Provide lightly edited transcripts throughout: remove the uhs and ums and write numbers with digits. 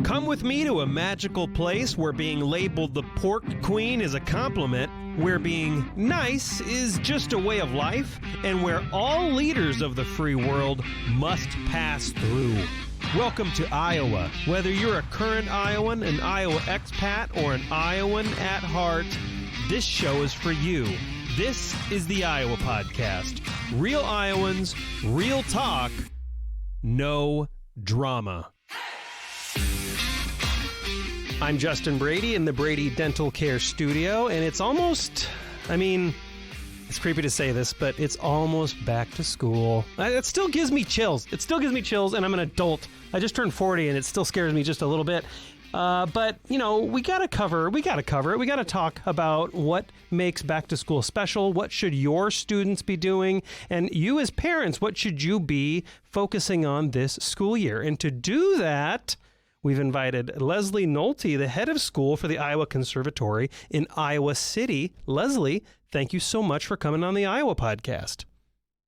Come with me to a magical place where being labeled the pork queen is a compliment, where being nice is just a way of life, and where all leaders of the free world must pass through. Welcome to Iowa. Whether you're a current Iowan, an Iowa expat, or an Iowan at heart, this show is for you. This is the Iowa Podcast. Real Iowans, real talk, no drama. I'm Justin Brady in the Brady Dental Care Studio, and it's almost, it's creepy to say this, but it's almost back to school. It still gives me chills. And I'm an adult. I just turned 40, and it still scares me just a little bit. But, we got to cover it. We got to talk about what makes back to school special. What should your students be doing? And you as parents, what should you be focusing on this school year? And to do that, we've invited Leslie Nolte, the head of school for the Iowa Conservatory in Iowa City. Leslie, thank you so much for coming on the Iowa Podcast.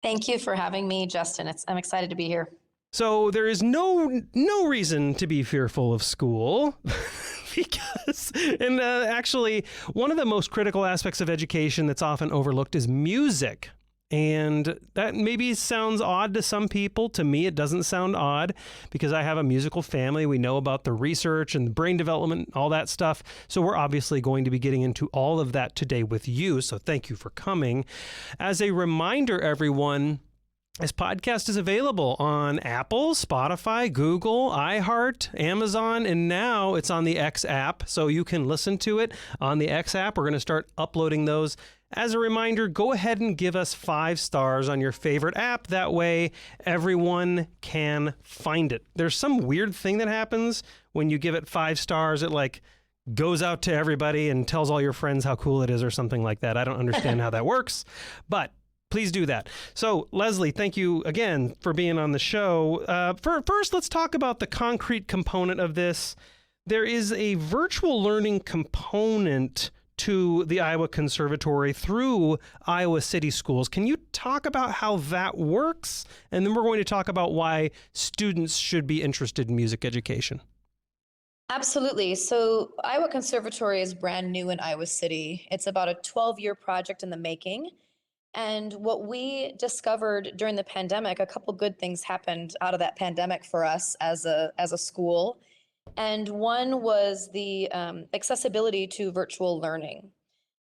Thank you for having me, Justin. I'm excited to be here. So there is no reason to be fearful of school because, actually, one of the most critical aspects of education that's often overlooked is music. And that maybe sounds odd to some people. To me, it doesn't sound odd because I have a musical family. We know about the research and the brain development, all that stuff. So we're obviously going to be getting into all of that today with you. So thank you for coming. As a reminder, everyone, this podcast is available on Apple, Spotify, Google, iHeart, Amazon, and now it's on the X app. So you can listen to it on the X app. We're going to start uploading those. As a reminder, go ahead and give us 5 stars on your favorite app. That way, everyone can find it. There's some weird thing that happens when you give it 5 stars. It goes out to everybody and tells all your friends how cool it is or something like that. I don't understand how that works, but please do that. So, Leslie, thank you again for being on the show. First, let's talk about the concrete component of this. There is a virtual learning component to the Iowa Conservatory through Iowa City Schools. Can you talk about how that works? And then we're going to talk about why students should be interested in music education. Absolutely. So Iowa Conservatory is brand new in Iowa City. It's about a 12-year project in the making. And what we discovered during the pandemic, a couple good things happened out of that pandemic for us as a school. And one was the accessibility to virtual learning.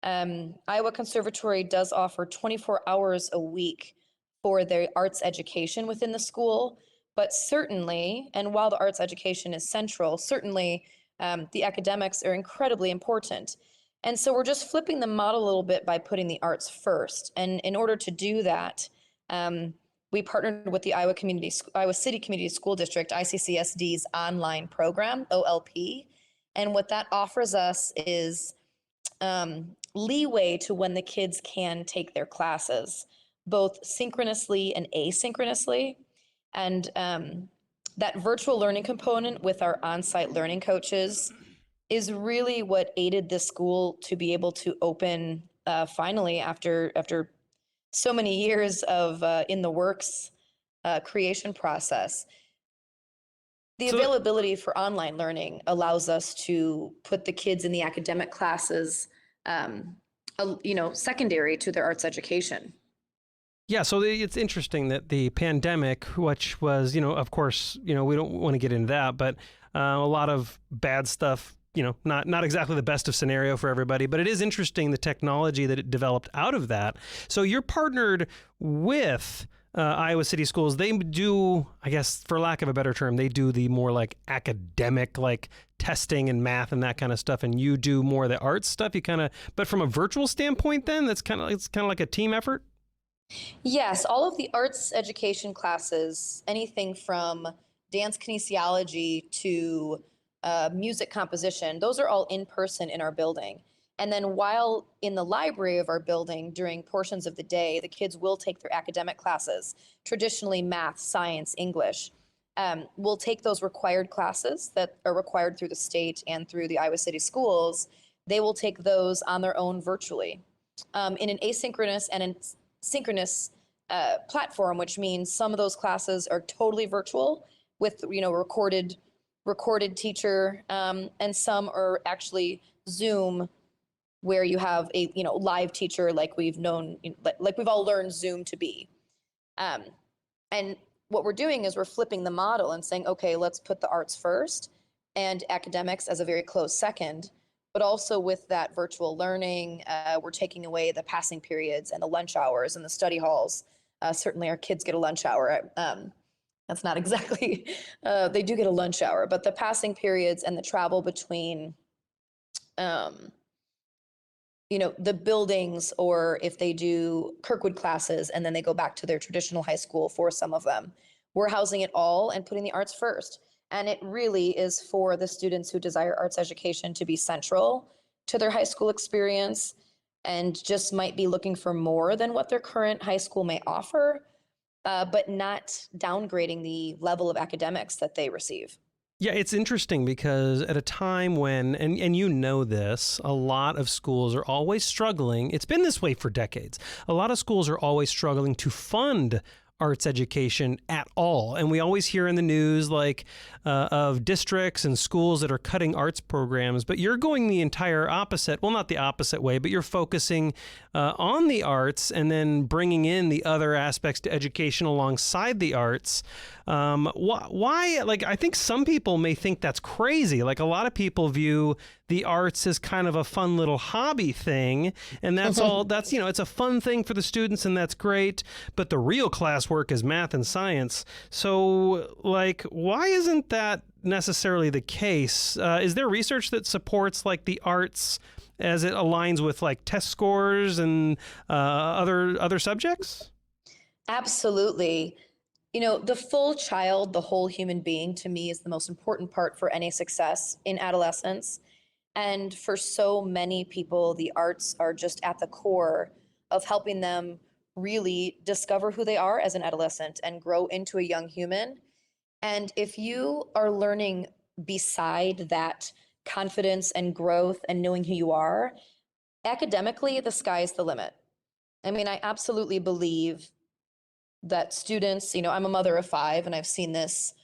Iowa Conservatory does offer 24 hours a week for their arts education within the school, but certainly, and while the arts education is central, certainly the academics are incredibly important. And so we're just flipping the model a little bit by putting the arts first. And in order to do that, we partnered with the Iowa City Community School District, ICCSD's online program, OLP. And what that offers us is leeway to when the kids can take their classes, both synchronously and asynchronously. And that virtual learning component with our on-site learning coaches is really what aided the school to be able to open finally after so many years of in the works creation process. The availability for online learning allows us to put the kids in the academic classes, secondary to their arts education. Yeah, so it's interesting that the pandemic, which was, of course, we don't want to get into that, but a lot of bad stuff, not exactly the best of scenario for everybody, but it is interesting the technology that it developed out of that. So you're partnered with Iowa City Schools. They do, I guess, for lack of a better term, they do the more academic, testing and math and that kind of stuff, and you do more of the arts stuff. But from a virtual standpoint, then it's kind of like a team effort. Yes, all of the arts education classes, anything from dance kinesiology to music composition, those are all in person in our building. And then while in the library of our building during portions of the day, the kids will take their academic classes, traditionally math, science, English. We'll take those required classes that are required through the state and through the Iowa City Schools. They will take those on their own virtually in an asynchronous and an synchronous platform, which means some of those classes are totally virtual with recorded recorded teacher, and some are actually Zoom, where you have a live teacher, like we've known, like we've all learned Zoom to be. Um, and what we're doing is we're flipping the model and saying, okay, let's put the arts first and academics as a very close second. But also with that virtual learning, we're taking away the passing periods and the lunch hours and the study halls. Certainly our kids get a lunch hour. That's not exactly, they do get a lunch hour, but the passing periods and the travel between, the buildings, or if they do Kirkwood classes and then they go back to their traditional high school for some of them, we're housing it all and putting the arts first. And it really is for the students who desire arts education to be central to their high school experience, and just might be looking for more than what their current high school may offer, but not downgrading the level of academics that they receive. Yeah, it's interesting because at a time when, and you know this, a lot of schools are always struggling. It's been this way for decades. A lot of schools are always struggling to fund arts education at all. And we always hear in the news of districts and schools that are cutting arts programs, but you're going the entire opposite. Well, not the opposite way, but you're focusing on the arts and then bringing in the other aspects to education alongside the arts. Why? I think some people may think that's crazy. A lot of people view the arts as kind of a fun little hobby thing, and that's all. That's it's a fun thing for the students, and that's great. But the real classwork is math and science. So, why isn't that necessarily the case? Is there research that supports the arts as it aligns with test scores and other subjects? Absolutely. The full child, the whole human being, to me, is the most important part for any success in adolescence. And for so many people, the arts are just at the core of helping them really discover who they are as an adolescent and grow into a young human. And if you are learning beside that confidence and growth and knowing who you are, academically, the sky's the limit. I mean, I absolutely believe that students, I'm a mother of 5, and I've seen this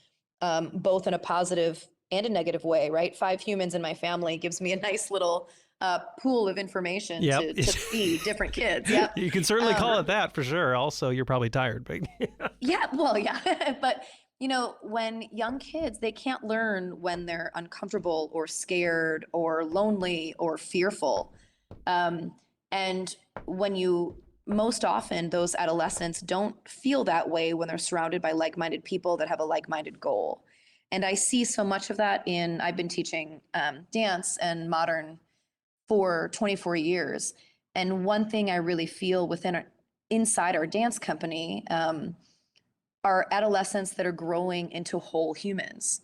both in a positive and a negative way, right? 5 humans in my family gives me a nice little pool of information to feed different kids. Yep. You can certainly call it that for sure. Also, you're probably tired, but yeah, well, yeah. But, when young kids, they can't learn when they're uncomfortable or scared or lonely or fearful. And most often those adolescents don't feel that way when they're surrounded by like-minded people that have a like-minded goal. And I see so much of that I've been teaching dance and modern for 24 years. And one thing I really feel inside our dance company are adolescents that are growing into whole humans.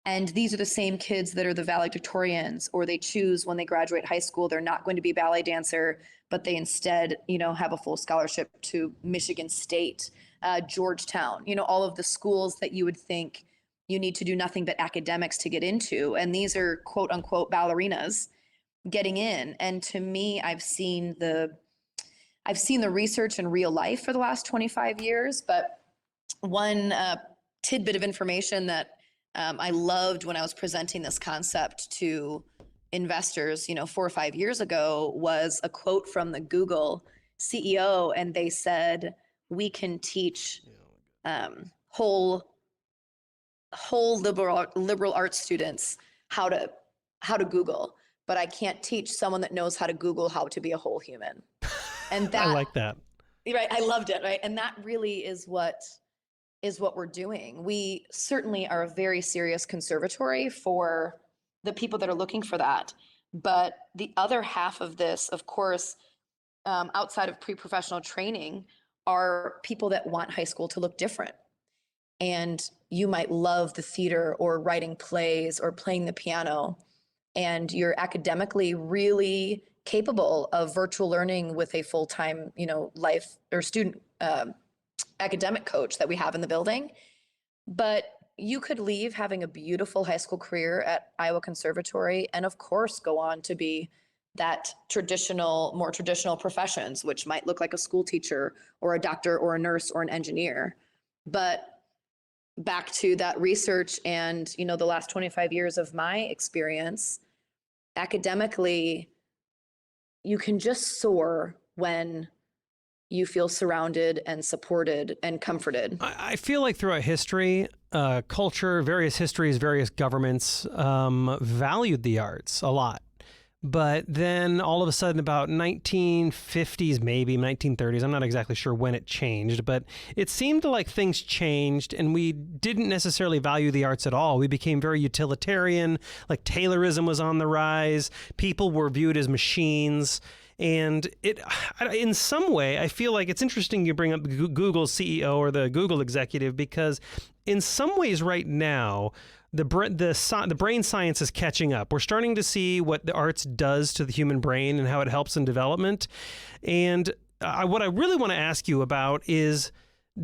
And these are the same kids that are the valedictorians, or they choose when they graduate high school, they're not going to be a ballet dancer, but they instead, have a full scholarship to Michigan State, Georgetown, all of the schools that you would think you need to do nothing but academics to get into. And these are quote unquote ballerinas getting in. And to me, I've seen the research in real life for the last 25 years. But one tidbit of information that I loved when I was presenting this concept to investors, 4 or 5 years ago, was a quote from the Google CEO. And they said, we can teach whole liberal arts students how to Google, but I can't teach someone that knows how to Google how to be a whole human. And that I like that. Right. I loved it. Right. And that really is what we're doing. We certainly are a very serious conservatory for the people that are looking for that. But the other half of this, of course, outside of pre-professional training, are people that want high school to look different. And you might love the theater or writing plays or playing the piano, and you're academically really capable of virtual learning with a full-time, life or student academic coach that we have in the building. But you could leave having a beautiful high school career at Iowa Conservatory and of course go on to be that more traditional professions, which might look like a school teacher or a doctor or a nurse or an engineer. But back to that research and, the last 25 years of my experience, academically, you can just soar when you feel surrounded and supported and comforted. I feel like throughout history, culture, various histories, various governments valued the arts a lot. But then all of a sudden, about 1950s, maybe 1930s, I'm not exactly sure when it changed, but it seemed like things changed and we didn't necessarily value the arts at all. We became very utilitarian, like Taylorism was on the rise. People were viewed as machines. And in some way, I feel like it's interesting you bring up Google's CEO or the Google executive, because in some ways right now, the brain science is catching up. We're starting to see what the arts does to the human brain and how it helps in development. And what I really want to ask you about is,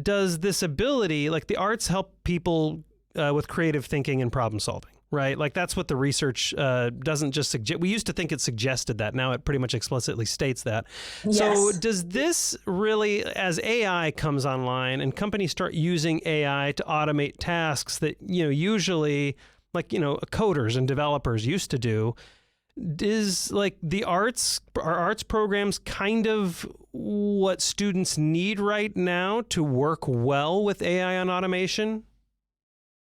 does this ability, like the arts, help people with creative thinking and problem solving? Right? Like that's what the research doesn't just suggest. We used to think it suggested that. Now it pretty much explicitly states that. Yes. So does this really, as AI comes online and companies start using AI to automate tasks that, usually like, coders and developers used to do, is like are arts programs kind of what students need right now to work well with AI and automation?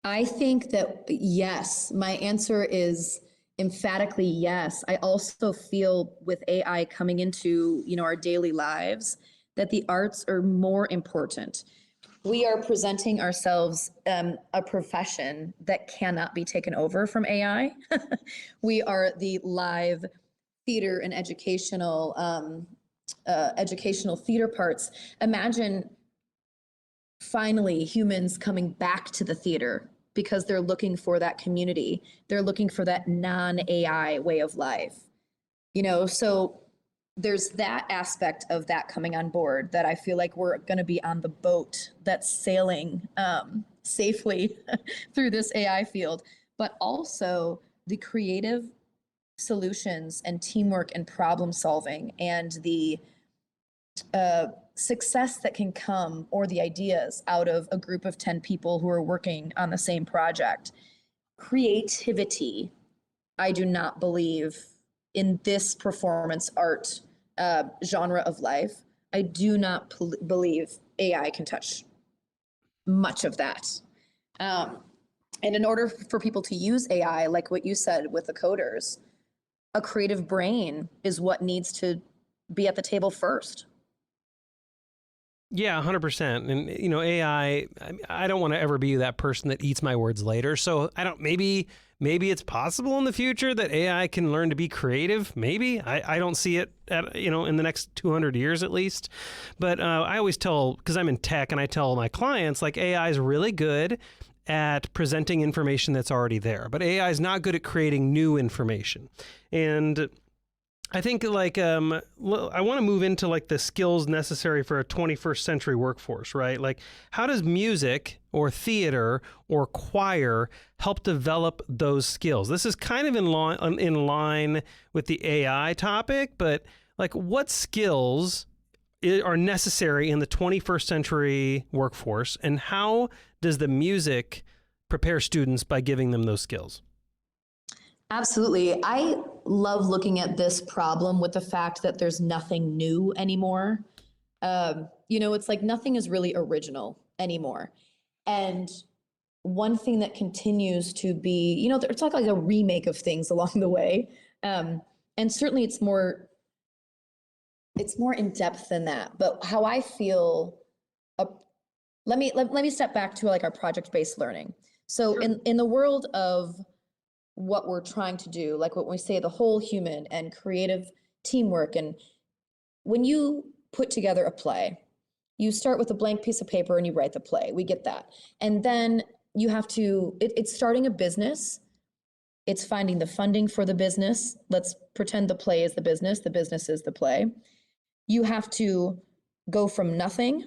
I think that yes, my answer is emphatically yes. I also feel with AI coming into, our daily lives, that the arts are more important. We are presenting ourselves a profession that cannot be taken over from AI. We are the live theater and educational theater parts. Imagine finally humans coming back to the theater because they're looking for that community. They're looking for that non-AI way of life. So there's that aspect of that coming on board that I feel like we're going to be on the boat that's sailing safely through this AI field, but also the creative solutions and teamwork and problem solving and the success that can come, or the ideas out of a group of 10 people who are working on the same project. Creativity, I do not believe in this performance art genre of life. I do not believe AI can touch much of that. And in order for people to use AI, like what you said with the coders, a creative brain is what needs to be at the table first. Yeah, 100%. And, AI, I don't want to ever be that person that eats my words later. So maybe it's possible in the future that AI can learn to be creative. Maybe. I don't see it in the next 200 years at least. But I always tell, because I'm in tech, and I tell my clients, like, AI is really good at presenting information that's already there. But AI is not good at creating new information. And I think I want to move into like the skills necessary for a 21st century workforce, right? Like, how does music or theater or choir help develop those skills? This is kind of in line with the AI topic, but like, what skills are necessary in the 21st century workforce, and how does the music prepare students by giving them those skills? Absolutely. I love looking at this problem with the fact that there's nothing new anymore. It's like nothing is really original anymore. And one thing that continues to be, it's like a remake of things along the way. And certainly it's more in depth than that. But how I feel, let me step back to like our project-based learning. So in the world of what we're trying to do, like what we say, the whole human and creative teamwork. And when you put together a play, you start with a blank piece of paper and you write the play. We get that. And then you have to, it's starting a business. It's finding the funding for the business. Let's pretend the play is the business is the play. You have to go from nothing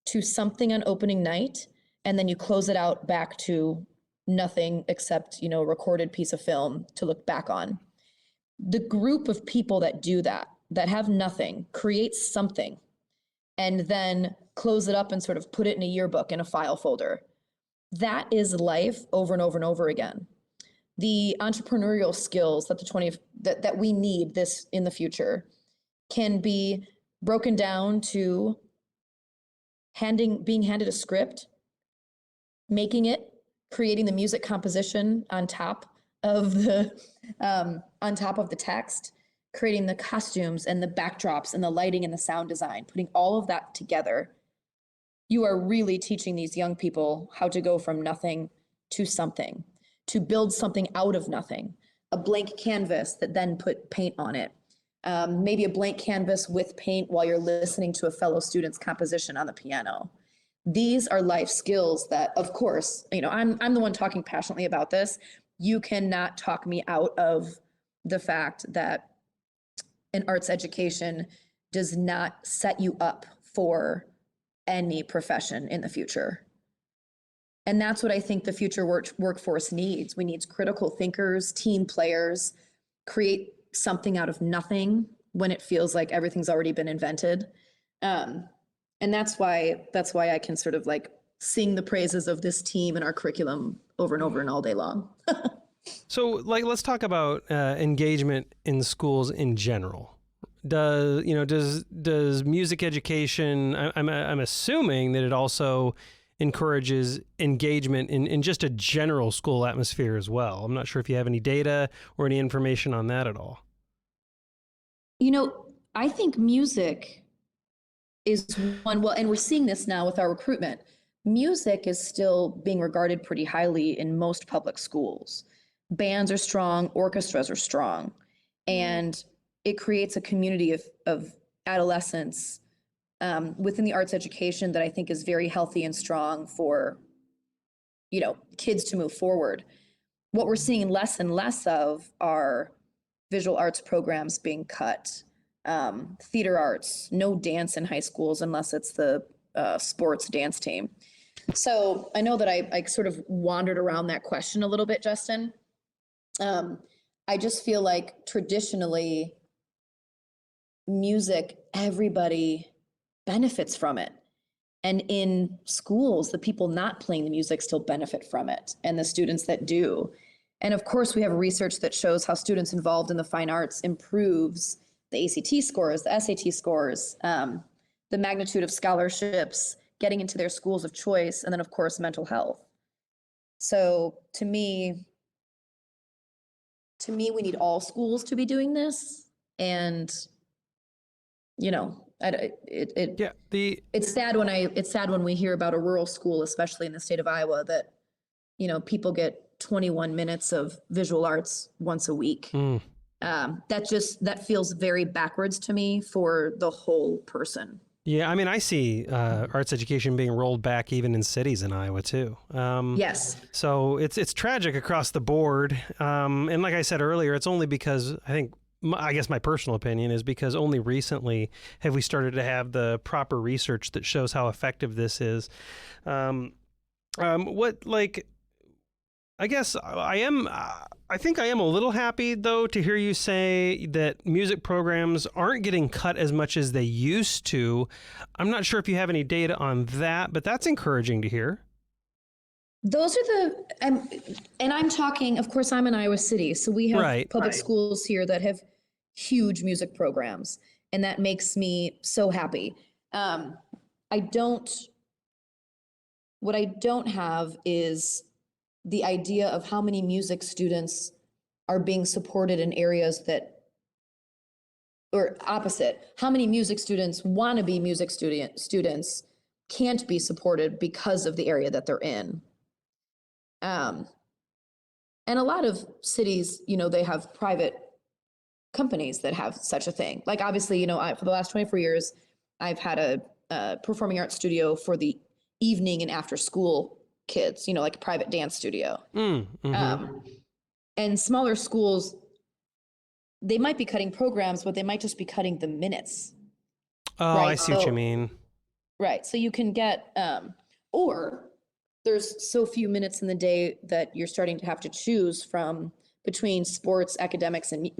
to something on opening night, and then you close it out back to nothing except, a recorded piece of film to look back on. The group of people that do that have nothing, create something, and then close it up and sort of put it in a yearbook in a file folder. that is life over and over and over again. The entrepreneurial skills that that we need this in the future can be broken down to being handed a script, making it, creating the music composition on top of the text, creating the costumes and the backdrops and the lighting and the sound design, putting all of that together. You are really teaching these young people how to go from nothing to something, to build something out of nothing, a blank canvas that then put paint on it. Maybe a blank canvas with paint while you're listening to a fellow student's composition on the piano. These are life skills that, of course, I'm the one talking passionately about this. You cannot talk me out of the fact that an arts education does not set you up for any profession in the future. And that's what I think the future workforce needs. We need critical thinkers, team players, create something out of nothing when it feels like everything's already been invented. And that's why I can sort of like sing the praises of this team and our curriculum over and over and all day long. So, like, let's talk about engagement in schools in general. Does music education? I'm assuming that it also encourages engagement in just a general school atmosphere as well. I'm not sure if you have any data or any information on that at all. I think music is one. Well, and we're seeing this now with our recruitment. Music is still being regarded pretty highly in most public schools. Bands are strong, orchestras are strong, and it creates a community of adolescents within the arts education that I think is very healthy and strong for, kids to move forward. What we're seeing less and less of are visual arts programs being cut, theater arts, no dance in high schools unless it's the sports dance team. So I know that I sort of wandered around that question a little bit, Justin. I just feel like traditionally, music, everybody benefits from it. And in schools, the people not playing the music still benefit from it, and the students that do. And of course, we have research that shows how students involved in the fine arts improves the ACT scores, the SAT scores, the magnitude of scholarships, getting into their schools of choice, and then of course, mental health. So to me, we need all schools to be doing this. And, it's sad when we hear about a rural school, especially in the state of Iowa, that, people get 21 minutes of visual arts once a week. That feels very backwards to me for the whole person. Yeah, I mean, I see arts education being rolled back even in cities in Iowa too. Yes. So it's tragic across the board. And like I said earlier, it's only because I guess my personal opinion is because only recently have we started to have the proper research that shows how effective this is. I think I am a little happy, though, to hear you say that music programs aren't getting cut as much as they used to. I'm not sure if you have any data on that, but that's encouraging to hear. Those are and I'm talking, of course, I'm in Iowa City, so we have public schools here that have huge music programs, and that makes me so happy. What I don't have is the idea of how many music students are being supported in areas or opposite, how many music students want to be music students can't be supported because of the area that they're in. And a lot of cities, they have private companies that have such a thing. Like obviously, for the last 24 years, I've had a performing arts studio for the evening and after school kids, like a private dance studio. And smaller schools, they might be cutting programs, but they might just be cutting the minutes. Oh, right? I see what you mean. Right. So you can get, or there's so few minutes in the day that you're starting to have to choose from between sports, academics, and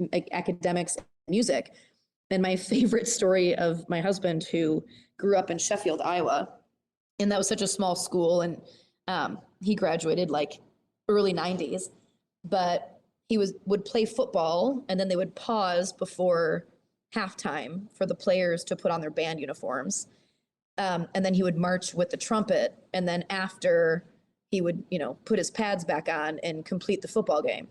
music. And my favorite story of my husband, who grew up in Sheffield, Iowa, and that was such a small school, and He graduated like early 90s, but would play football, and then they would pause before halftime for the players to put on their band uniforms. And then he would march with the trumpet, and then after he would, put his pads back on and complete the football game.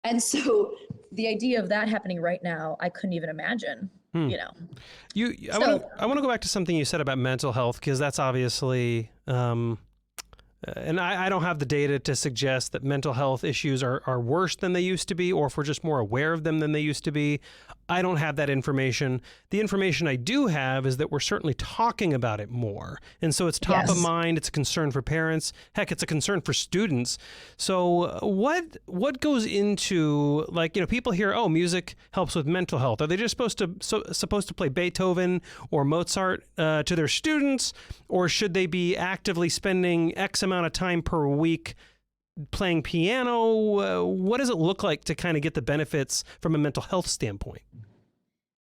And so the idea of that happening right now, I couldn't even imagine, I want to go back to something you said about mental health, because that's obviously, and I don't have the data to suggest that mental health issues are worse than they used to be, or if we're just more aware of them than they used to be. I don't have that information. The information I do have is that we're certainly talking about it more. And so it's top of mind. It's a concern for parents. Heck, it's a concern for students. So what goes into, like, people hear, oh, music helps with mental health. Are they just supposed to play Beethoven or Mozart to their students? Or should they be actively spending X amount of time per week playing piano? What does it look like to kind of get the benefits from a mental health standpoint?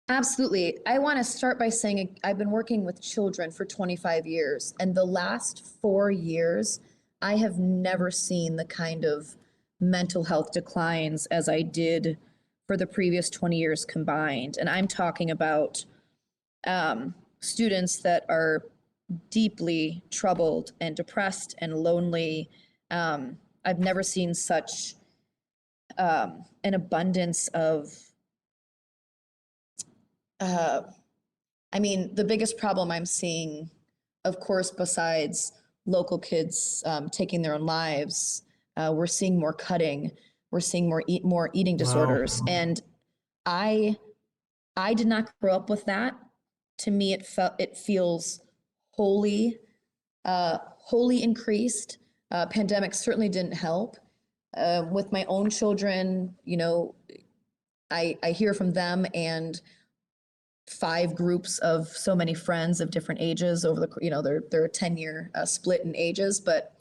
Absolutely. I want to start by saying I've been working with children for 25 years, and the last 4 years, I have never seen the kind of mental health declines as I did for the previous 20 years combined. And I'm talking about students that are deeply troubled and depressed and lonely. I've never seen such an abundance of, the biggest problem I'm seeing, of course, besides local kids taking their own lives, we're seeing more cutting, we're seeing more eating disorders. Wow. And I did not grow up with that. To me, it feels wholly increased. Pandemic certainly didn't help. With my own children, I hear from them and 5 groups of so many friends of different ages over the, they're a 10-year split in ages. But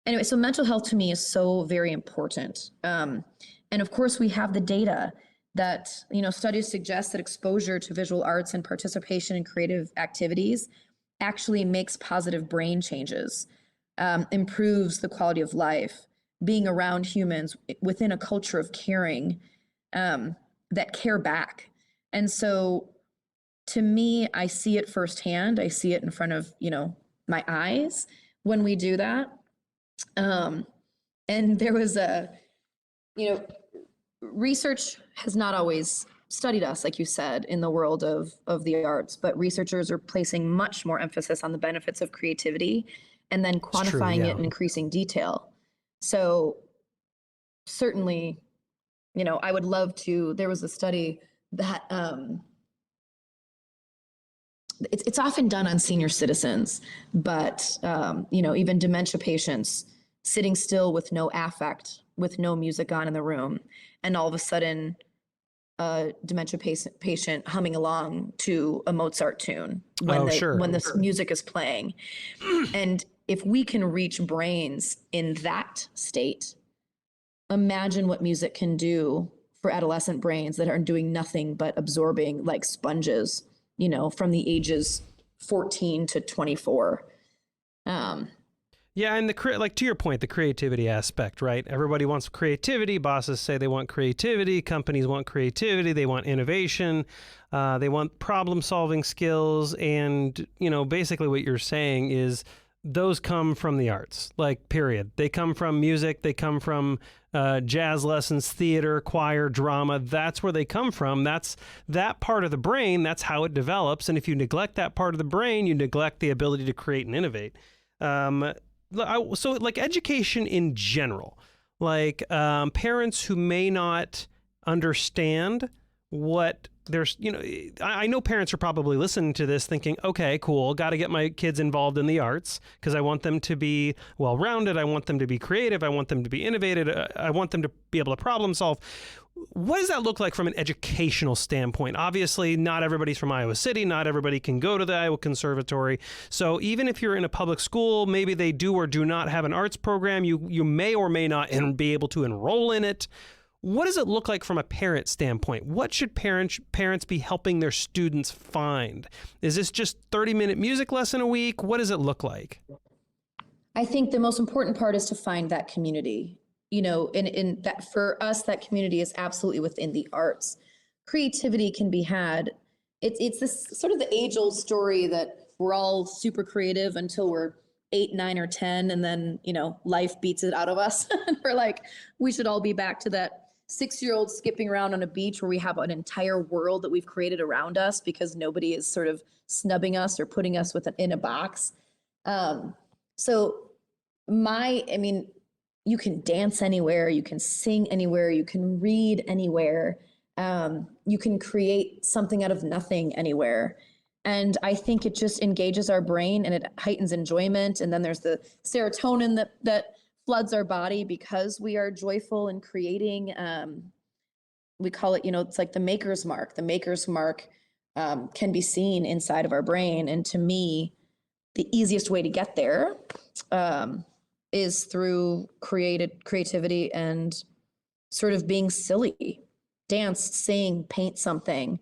anyway, so mental health to me is so very important. And of course, we have the data that, studies suggest that exposure to visual arts and participation in creative activities actually makes positive brain changes. Improves the quality of life, being around humans within a culture of caring that care back. And so to me, I see it firsthand. I see it in front of, my eyes when we do that. And there was research has not always studied us, like you said, in the world of the arts, but researchers are placing much more emphasis on the benefits of creativity and then quantifying it in increasing detail. So certainly, I would love to, there was a study that it's often done on senior citizens, but, even dementia patients sitting still with no affect, with no music on in the room, and all of a sudden a dementia patient humming along to a Mozart tune when the music is playing. And if we can reach brains in that state, imagine what music can do for adolescent brains that are doing nothing but absorbing like sponges, from the ages 14 to 24. Yeah, and to your point, the creativity aspect, right? Everybody wants creativity. Bosses say they want creativity. Companies want creativity. They want innovation. They want problem-solving skills. And, basically what you're saying is those come from the arts, period. They come from music. They come from jazz lessons, theater, choir, drama. That's where they come from. That's that part of the brain. That's how it develops. And if you neglect that part of the brain, you neglect the ability to create and innovate. So education in general, parents who may not understand what there's, I know parents are probably listening to this thinking, okay, cool, got to get my kids involved in the arts because I want them to be well-rounded. I want them to be creative. I want them to be innovative. I want them to be able to problem solve. What does that look like from an educational standpoint? Obviously, not everybody's from Iowa City. Not everybody can go to the Iowa Conservatory. So even if you're in a public school, maybe they do or do not have an arts program, you may or may not be able to enroll in it. What does it look like from a parent standpoint? What should parents be helping their students find? Is this just 30-minute music lesson a week? What does it look like? I think the most important part is to find that community. In that, for us, that community is absolutely within the arts. Creativity can be had. It's this sort of the age-old story that we're all super creative until we're 8, 9, or 10, and then life beats it out of us. And we're like, we should all be back to that 6-year-old skipping around on a beach where we have an entire world that we've created around us because nobody is sort of snubbing us or putting us in a box. So you can dance anywhere, you can sing anywhere, you can read anywhere, you can create something out of nothing anywhere. And I think it just engages our brain and it heightens enjoyment. And then there's the serotonin that floods our body because we are joyful and creating. We call it, it's like the maker's mark. The maker's mark can be seen inside of our brain. And to me, the easiest way to get there is through creativity and sort of being silly. Dance, sing, paint something.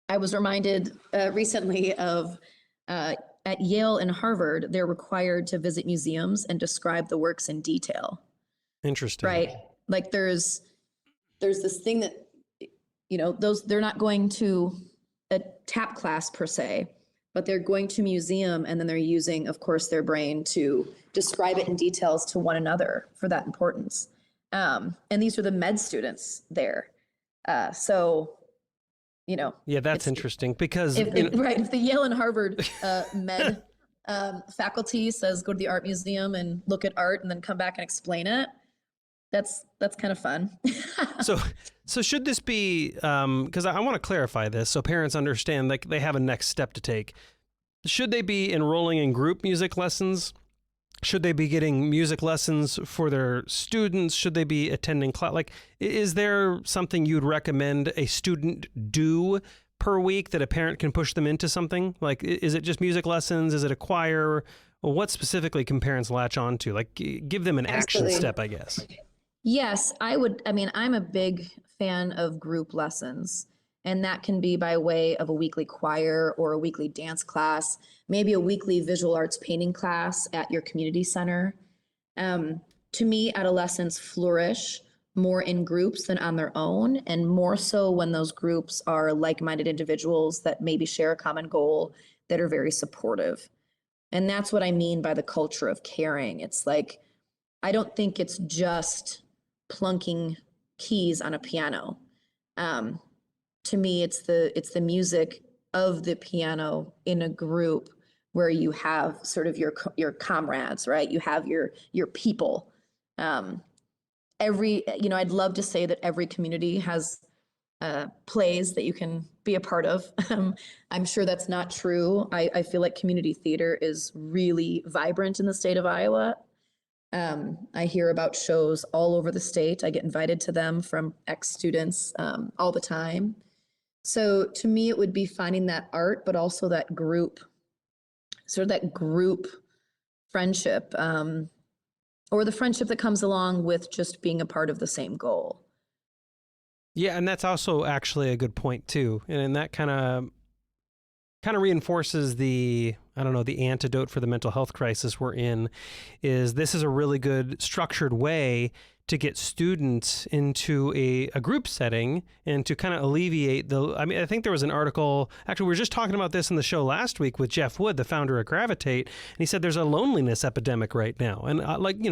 I was reminded recently of at Yale and Harvard, they're required to visit museums and describe the works in detail. Interesting. Right? Like there's this thing that, they're not going to a tap class per se, but they're going to a museum and then they're using, of course, their brain to describe it in details to one another for that importance. And these are the med students there. Yeah, that's interesting because if the Yale and Harvard med faculty says go to the art museum and look at art and then come back and explain it, that's kind of fun. So should this be, because I want to clarify this so parents understand like they have a next step to take. Should they be enrolling in group music lessons? Should they be getting music lessons for their students? Should they be attending class? Like, is there something you'd recommend a student do per week that a parent can push them into something? Like, is it just music lessons? Is it a choir? Well, what specifically can parents latch on to? Like, give them an action step, I guess. Yes, I would. I mean, I'm a big fan of group lessons, and that can be by way of a weekly choir or a weekly dance class, maybe a weekly visual arts painting class at your community center. To me, adolescents flourish more in groups than on their own, and more so when those groups are like-minded individuals that maybe share a common goal that are very supportive. And that's what I mean by the culture of caring. It's like, I don't think it's just plunking keys on a piano. To me, it's the music of the piano in a group where you have sort of your comrades, right? You have your people. I'd love to say that every community has plays that you can be a part of. I'm sure that's not true. I feel like community theater is really vibrant in the state of Iowa. I hear about shows all over the state. I get invited to them from ex-students all the time. So to me, it would be finding that art, but also that group, sort of that group friendship, or the friendship that comes along with just being a part of the same goal. Yeah, and that's also actually a good point too. And that kind of reinforces the antidote for the mental health crisis we're in. This is a really good structured way to get students into a group setting and to kind of alleviate I think there was an article, actually we were just talking about this in the show last week with Jeff Wood, the founder of Gravitate, and he said there's a loneliness epidemic right now. And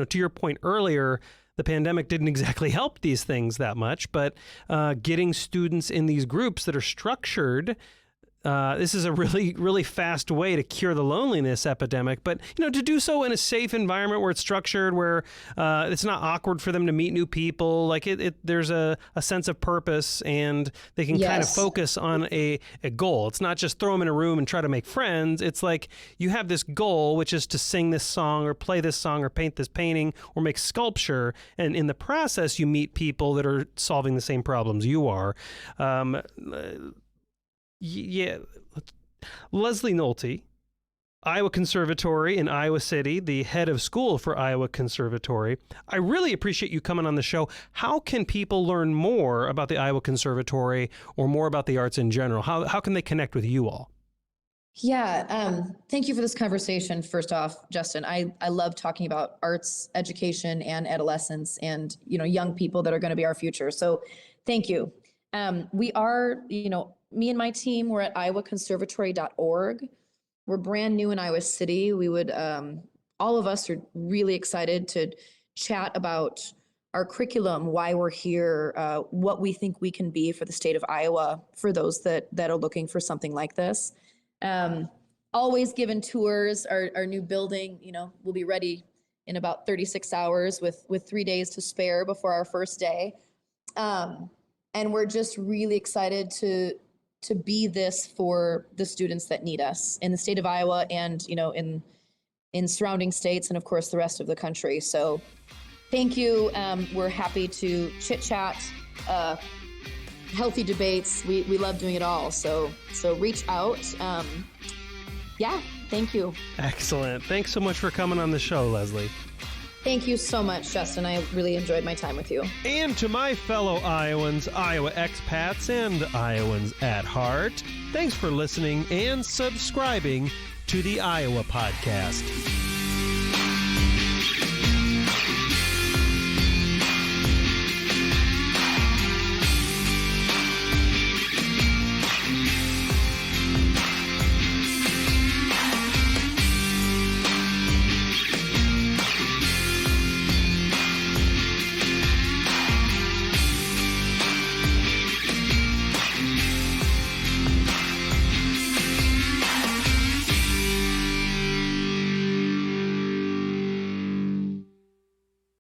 to your point earlier, the pandemic didn't exactly help these things that much, but getting students in these groups that are structured, this is a really, really fast way to cure the loneliness epidemic, but to do so in a safe environment where it's structured, where it's not awkward for them to meet new people. Like there's a sense of purpose, and they can kind of focus on a goal. It's not just throw them in a room and try to make friends. It's like you have this goal, which is to sing this song or play this song or paint this painting or make sculpture, and in the process, you meet people that are solving the same problems you are. Yeah, Leslie Nolte, Iowa Conservatory in Iowa City, the head of school for Iowa Conservatory. I really appreciate you coming on the show. How can people learn more about the Iowa Conservatory or more about the arts in general? How can they connect with you all? Yeah, thank you for this conversation. First off, Justin, I love talking about arts education and adolescence and, young people that are going to be our future. So thank you. We are, me and my team, we're at iowaconservatory.org. We're brand new in Iowa City. We would, all of us are really excited to chat about our curriculum, why we're here, what we think we can be for the state of Iowa for those that are looking for something like this. Always given tours. Our new building, will be ready in about 36 hours with 3 days to spare before our first day. And we're just really excited to be this for the students that need us in the state of Iowa and, in surrounding states and of course the rest of the country. So thank you. We're happy to chit chat, healthy debates. We love doing it all. So reach out. Yeah, thank you. Excellent. Thanks so much for coming on the show, Leslie. Thank you so much, Justin. I really enjoyed my time with you. And to my fellow Iowans, Iowa expats, and Iowans at heart, thanks for listening and subscribing to the Iowa Podcast.